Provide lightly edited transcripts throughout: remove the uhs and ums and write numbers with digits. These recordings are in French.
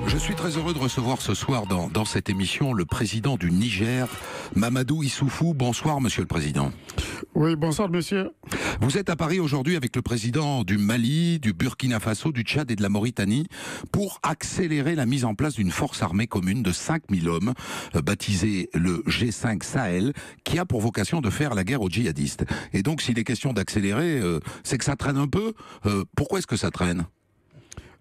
Je suis très heureux de recevoir ce soir dans cette émission le président du Niger, Mamadou Issoufou. Bonsoir, monsieur le président. Oui, bonsoir, monsieur. Vous êtes à Paris aujourd'hui avec le président du Mali, du Burkina Faso, du Tchad et de la Mauritanie pour accélérer la mise en place d'une force armée commune de 5000 hommes, baptisée le G5 Sahel, qui a pour vocation de faire la guerre aux djihadistes. Et donc, s'il est question d'accélérer, c'est que ça traîne un peu. Pourquoi est-ce que ça traîne ?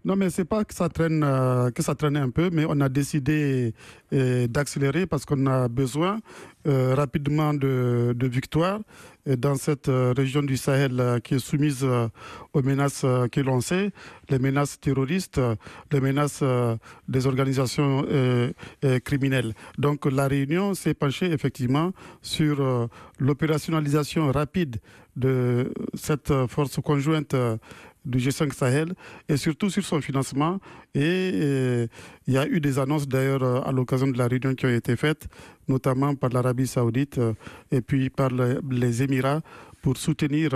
Non, mais c'est pas que ça traîne un peu, mais on a décidé d'accélérer parce qu'on a besoin rapidement de victoires dans cette région du Sahel qui est soumise aux menaces que l'on sait, les menaces terroristes, les menaces des organisations criminelles. Donc la Réunion s'est penchée effectivement sur l'opérationnalisation rapide de cette force conjointe du G5 Sahel et surtout sur son financement. Et il y a eu des annonces d'ailleurs à l'occasion de la réunion qui ont été faites, notamment par l'Arabie Saoudite et puis par les Émirats pour soutenir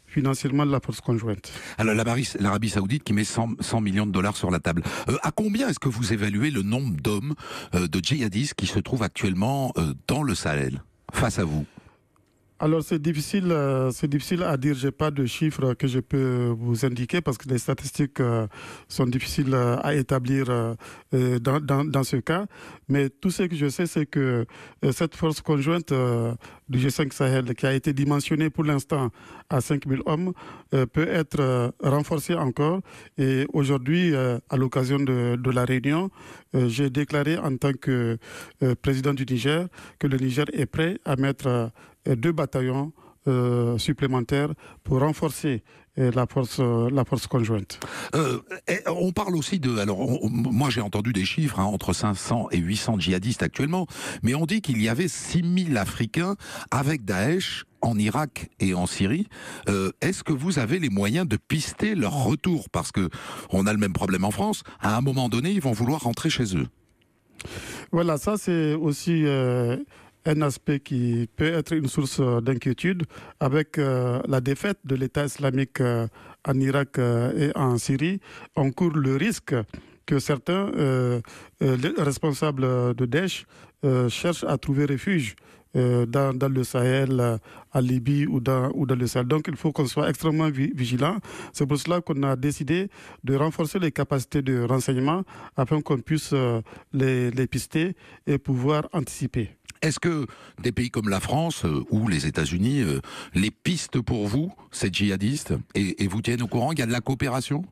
financièrement la force conjointe. Alors l'Arabie Saoudite qui met 100 millions de dollars sur la table. À combien est-ce que vous évaluez le nombre d'hommes, de djihadistes qui se trouvent actuellement dans le Sahel face à vous ? Alors c'est difficile à dire. J'ai pas de chiffres que je peux vous indiquer parce que les statistiques sont difficiles à établir dans ce cas. Mais tout ce que je sais, c'est que cette force conjointe du G5 Sahel, qui a été dimensionnée pour l'instant à 5000 hommes, peut être renforcée encore. Et aujourd'hui, à l'occasion de la réunion, j'ai déclaré en tant que président du Niger que le Niger est prêt à mettre 2 bataillons supplémentaires pour renforcer la force conjointe. On parle aussi de... Alors, moi j'ai entendu des chiffres, entre 500 et 800 djihadistes actuellement, mais on dit qu'il y avait 6000 Africains avec Daesh en Irak et en Syrie. Est-ce que vous avez les moyens de pister leur retour ? Parce que on a le même problème en France. À un moment donné, ils vont vouloir rentrer chez eux. Voilà, ça c'est aussi... un aspect qui peut être une source d'inquiétude avec la défaite de l'État islamique en Irak et en Syrie. On court le risque que certains responsables de Daesh cherchent à trouver refuge dans le Sahel, en Libye ou dans le Sahel. Donc il faut qu'on soit extrêmement vigilant. C'est pour cela qu'on a décidé de renforcer les capacités de renseignement afin qu'on puisse les pister et pouvoir anticiper. Est-ce que des pays comme la France ou les États-Unis les pistent pour vous, ces djihadistes, et vous tiennent au courant? Il y a de la coopération?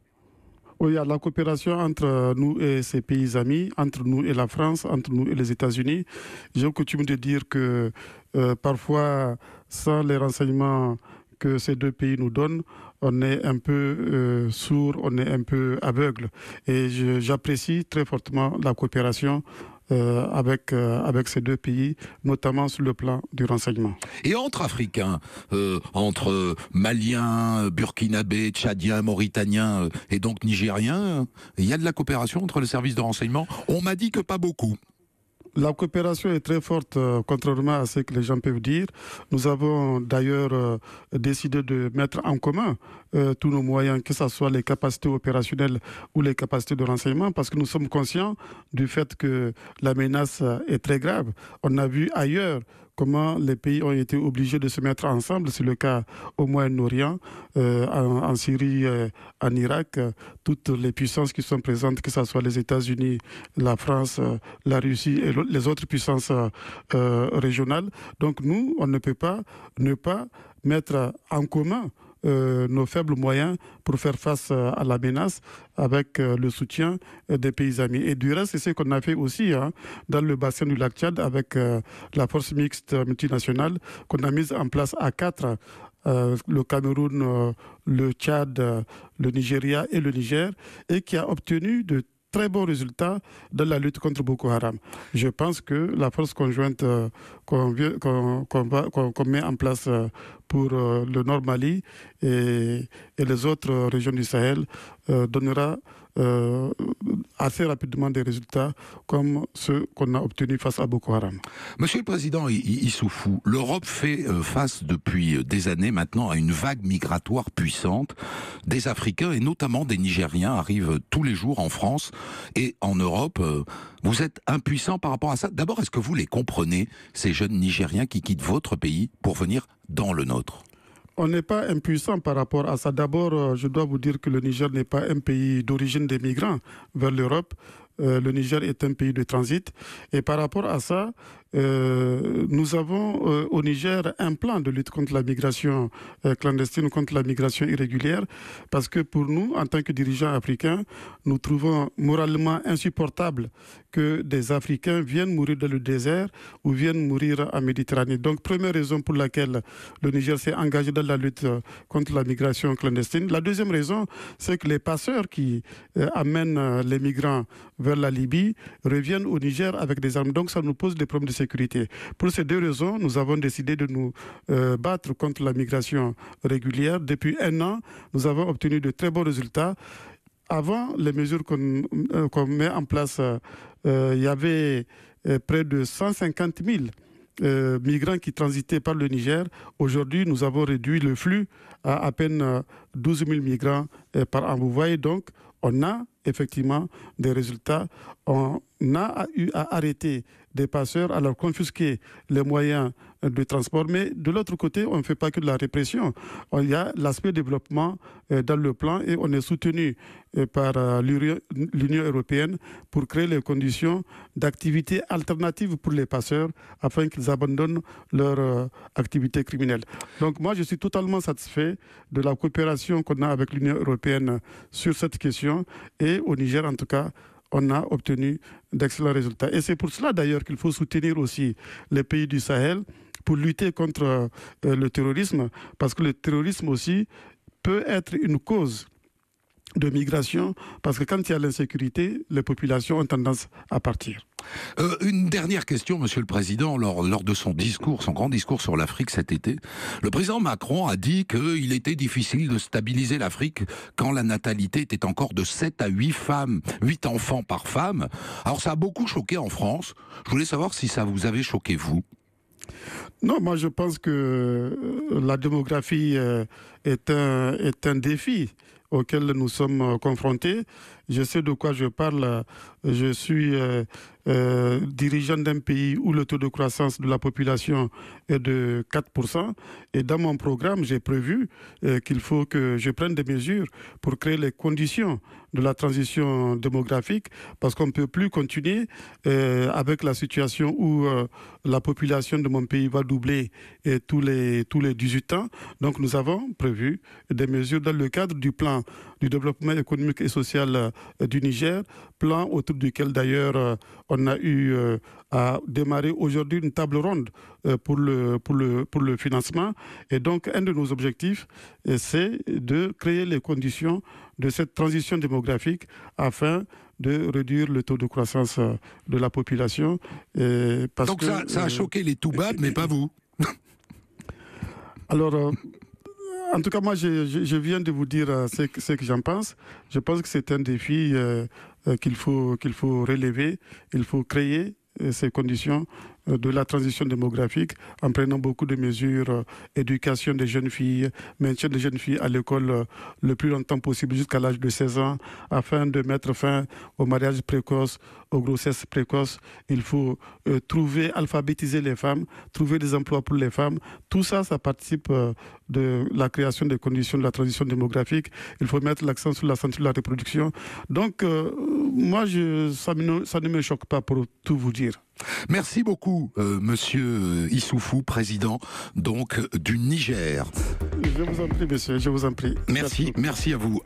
Oui, il y a de la coopération entre nous et ces pays amis, entre nous et la France, entre nous et les États-Unis. J'ai coutume de dire que parfois, sans les renseignements que ces 2 pays nous donnent, on est un peu sourd, on est un peu aveugle. Et j'apprécie très fortement la coopération avec ces 2 pays, notamment sur le plan du renseignement. Et entre Africains, entre Maliens, Burkinabés, Tchadiens, Mauritaniens et donc Nigériens, il y a de la coopération entre les services de renseignement? On m'a dit que pas beaucoup. La coopération est très forte, contrairement à ce que les gens peuvent dire. Nous avons d'ailleurs décidé de mettre en commun tous nos moyens, que ce soit les capacités opérationnelles ou les capacités de renseignement, parce que nous sommes conscients du fait que la menace est très grave. On a vu ailleurs comment les pays ont été obligés de se mettre ensemble. C'est le cas au Moyen-Orient, en Syrie, en Irak. Toutes les puissances qui sont présentes, que ce soit les États-Unis, la France, la Russie et les autres puissances régionales. Donc nous, on ne peut pas ne pas mettre en commun nos faibles moyens pour faire face à la menace avec le soutien des pays amis. Et du reste, c'est ce qu'on a fait aussi dans le bassin du lac Tchad avec la force mixte multinationale qu'on a mise en place à 4, le Cameroun, le Tchad, le Nigeria et le Niger, et qui a obtenu de très bons résultats dans la lutte contre Boko Haram. Je pense que la force conjointe qu'on met en place pour le Nord Mali et les autres régions du Sahel donnera assez rapidement des résultats comme ceux qu'on a obtenus face à Boko Haram. Monsieur le Président Issoufou, l'Europe fait face depuis des années maintenant à une vague migratoire puissante. Des Africains et notamment des Nigériens arrivent tous les jours en France et en Europe. Vous êtes impuissant par rapport à ça. D'abord, est-ce que vous les comprenez, ces jeunes Nigériens qui quittent votre pays pour venir dans le nôtre ? On n'est pas impuissant par rapport à ça. D'abord, je dois vous dire que le Niger n'est pas un pays d'origine des migrants vers l'Europe. Le Niger est un pays de transit. Et par rapport à ça, nous avons au Niger un plan de lutte contre la migration clandestine, contre la migration irrégulière, parce que pour nous, en tant que dirigeants africains, nous trouvons moralement insupportable que des Africains viennent mourir dans le désert ou viennent mourir en Méditerranée. Donc, première raison pour laquelle le Niger s'est engagé dans la lutte contre la migration clandestine. La deuxième raison, c'est que les passeurs qui amènent les migrants vers la Libye reviennent au Niger avec des armes. Donc, ça nous pose des problèmes de sécurité. Pour ces deux raisons, nous avons décidé de nous battre contre la migration régulière. Depuis un an, nous avons obtenu de très bons résultats. Avant les mesures qu'on met en place, il y avait près de 150 000 migrants qui transitaient par le Niger. Aujourd'hui, nous avons réduit le flux à peine 12 000 migrants par an. Vous voyez donc, on a effectivement des résultats. On a eu à arrêter des passeurs, à leur confisquer les moyens de transport. Mais de l'autre côté, on ne fait pas que de la répression. Il y a l'aspect développement dans le plan et on est soutenu par l'Union européenne pour créer les conditions d'activité alternative pour les passeurs afin qu'ils abandonnent leur activité criminelle. Donc moi, je suis totalement satisfait de la coopération qu'on a avec l'Union européenne sur cette question et au Niger, en tout cas, on a obtenu d'excellents résultats. Et c'est pour cela d'ailleurs qu'il faut soutenir aussi les pays du Sahel pour lutter contre le terrorisme, parce que le terrorisme aussi peut être une cause de migration, parce que quand il y a l'insécurité, les populations ont tendance à partir. Une dernière question, Monsieur le Président. Lors de son discours, son grand discours sur l'Afrique cet été, le président Macron a dit qu'il était difficile de stabiliser l'Afrique quand la natalité était encore de 7 à 8 enfants par femme. Alors ça a beaucoup choqué en France. Je voulais savoir si ça vous avait choqué, vous. Non, moi je pense que la démographie est un défi auquel nous sommes confrontés. Je sais de quoi je parle. Je suis dirigeant d'un pays où le taux de croissance de la population est de 4%. Et dans mon programme, j'ai prévu qu'il faut que je prenne des mesures pour créer les conditions de la transition démographique, parce qu'on ne peut plus continuer avec la situation où la population de mon pays va doubler tous les 18 ans. Donc nous avons prévu des mesures dans le cadre du plan du développement économique et social du Niger, plan autour duquel d'ailleurs on a eu à démarrer aujourd'hui une table ronde pour le financement. Et donc un de nos objectifs, c'est de créer les conditions de cette transition démographique afin de réduire le taux de croissance de la population. Donc ça a choqué les Toubabs, mais pas vous. Alors, en tout cas, moi, je viens de vous dire ce que j'en pense. Je pense que c'est un défi qu'il faut relever. Il faut créer ces conditions de la transition démographique en prenant beaucoup de mesures, éducation des jeunes filles, maintien des jeunes filles à l'école le plus longtemps possible jusqu'à l'âge de 16 ans, afin de mettre fin au mariage précoce, aux grossesses précoces. Il faut alphabétiser les femmes, trouver des emplois pour les femmes. Tout ça, ça participe de la création des conditions de la transition démographique. Il faut mettre l'accent sur la santé de la reproduction. Donc, moi, ça ne me choque pas pour tout vous dire. Merci beaucoup, Monsieur Issoufou, président donc du Niger. Je vous en prie, monsieur, je vous en prie. Merci à vous.